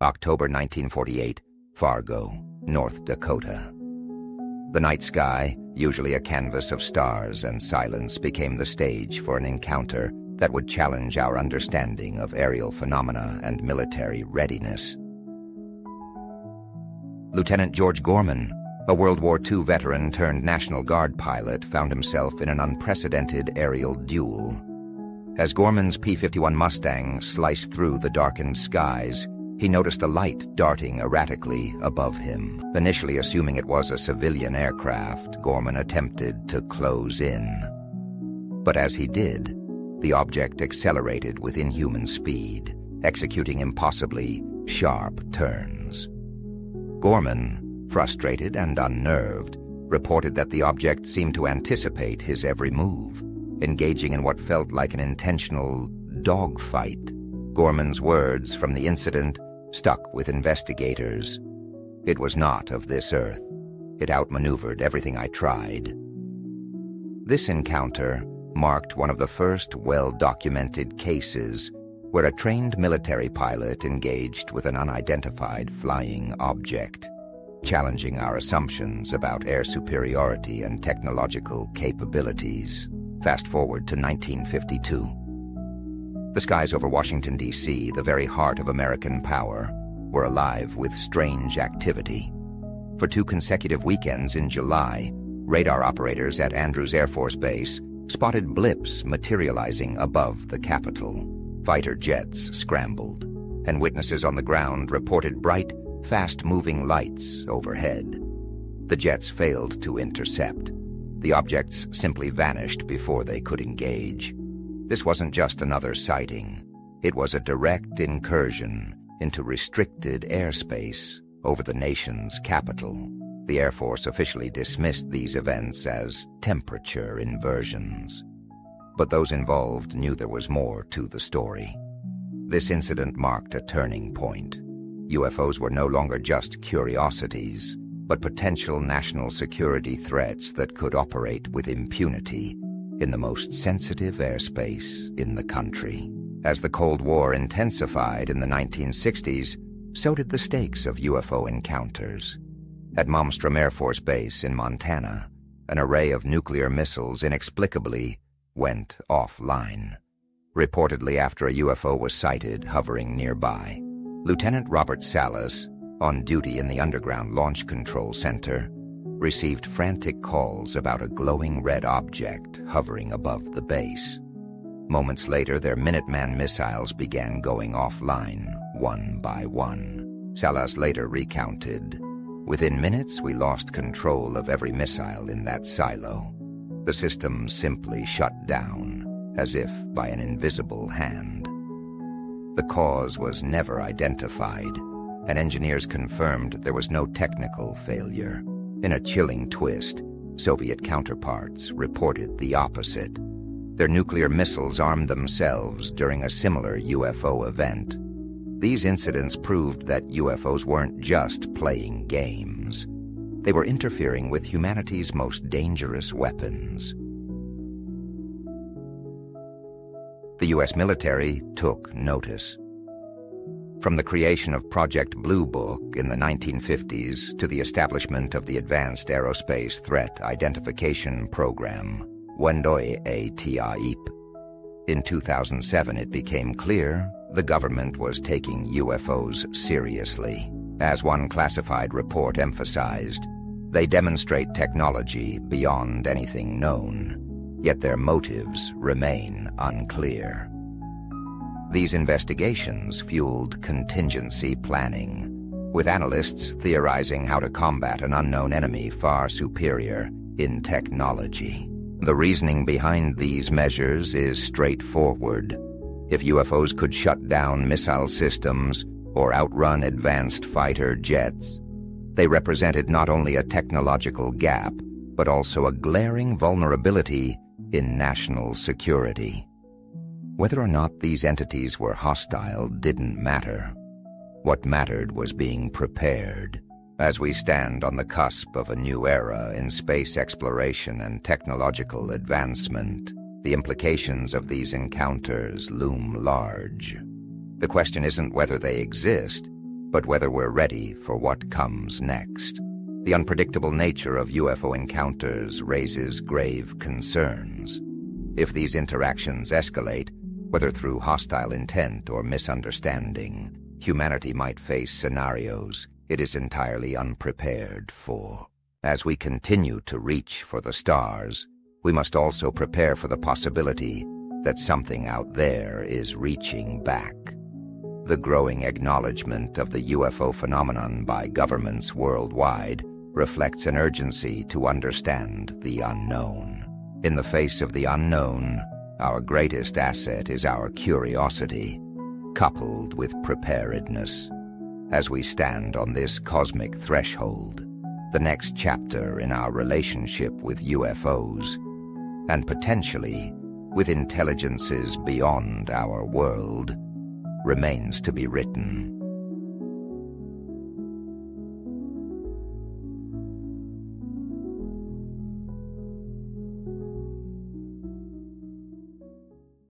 October 1948, Fargo, North Dakota. The night sky, usually a canvas of stars and silence, became the stage for an encounter that would challenge our understanding of aerial phenomena and military readiness. Lieutenant George Gorman, a World War II veteran turned National Guard pilot, found himself in an unprecedented aerial duel. As Gorman's P-51 Mustang sliced through the darkened skies, he noticed a light darting erratically above him. Initially assuming it was a civilian aircraft, Gorman attempted to close in. But as he did, the object accelerated with inhuman speed, executing impossibly sharp turns. Gorman, frustrated and unnerved, reported that the object seemed to anticipate his every move, engaging in what felt like an intentional dogfight. Gorman's words from the incident stuck with investigators. "It was not of this earth. It outmaneuvered everything I tried." This encounter marked one of the first well-documented cases where a trained military pilot engaged with an unidentified flying object, challenging our assumptions about air superiority and technological capabilities. Fast forward to 1952. The skies over Washington, D.C., the very heart of American power, were alive with strange activity. For 2 consecutive weekends in July, radar operators at Andrews Air Force Base spotted blips materializing above the Capitol. Fighter jets scrambled, and witnesses on the ground reported bright, fast-moving lights overhead. The jets failed to intercept. The objects simply vanished before they could engage. This wasn't just another sighting. It was a direct incursion into restricted airspace over the nation's capital. The Air Force officially dismissed these events as temperature inversions. But those involved knew there was more to the story. This incident marked a turning point. UFOs were no longer just curiosities, but potential national security threats that could operate with impunity in the most sensitive airspace in the country. As the Cold War intensified in the 1960s, so did the stakes of UFO encounters. At Malmstrom Air Force Base in Montana, an array of nuclear missiles inexplicably went offline, reportedly after a UFO was sighted hovering nearby. Lieutenant Robert Allred, on duty in the Underground Launch Control Center, received frantic calls about a glowing red object hovering above the base. Moments later, their Minuteman missiles began going offline, one by one. Allred later recounted, "Within minutes, we lost control of every missile in that silo. The system simply shut down, as if by an invisible hand." The cause was never identified, and engineers confirmed there was no technical failure. In a chilling twist, Soviet counterparts reported the opposite. Their nuclear missiles armed themselves during a similar UFO event. These incidents proved that UFOs weren't just playing games. They were interfering with humanity's most dangerous weapons. The U.S. military took notice. From the creation of Project Blue Book in the 1950s to the establishment of the Advanced Aerospace Threat Identification Program, Wendoy A Tiaip. In 2007, it became clear the government was taking UFOs seriously. As one classified report emphasized, they demonstrate technology beyond anything known, yet their motives remain unclear. These investigations fueled contingency planning, with analysts theorizing how to combat an unknown enemy far superior in technology. The reasoning behind these measures is straightforward. If UFOs could shut down missile systems or outrun advanced fighter jets, they represented not only a technological gap, but also a glaring vulnerability in national security. Whether or not these entities were hostile didn't matter. What mattered was being prepared. As we stand on the cusp of a new era in space exploration and technological advancement, the implications of these encounters loom large. The question isn't whether they exist, but whether we're ready for what comes next. The unpredictable nature of UFO encounters raises grave concerns. If these interactions escalate, whether through hostile intent or misunderstanding, humanity might face scenarios it is entirely unprepared for. As we continue to reach for the stars, we must also prepare for the possibility that something out there is reaching back. The growing acknowledgement of the UFO phenomenon by governments worldwide reflects an urgency to understand the unknown. In the face of the unknown, our greatest asset is our curiosity, coupled with preparedness. As we stand on this cosmic threshold, the next chapter in our relationship with UFOs, and potentially with intelligences beyond our world, remains to be written.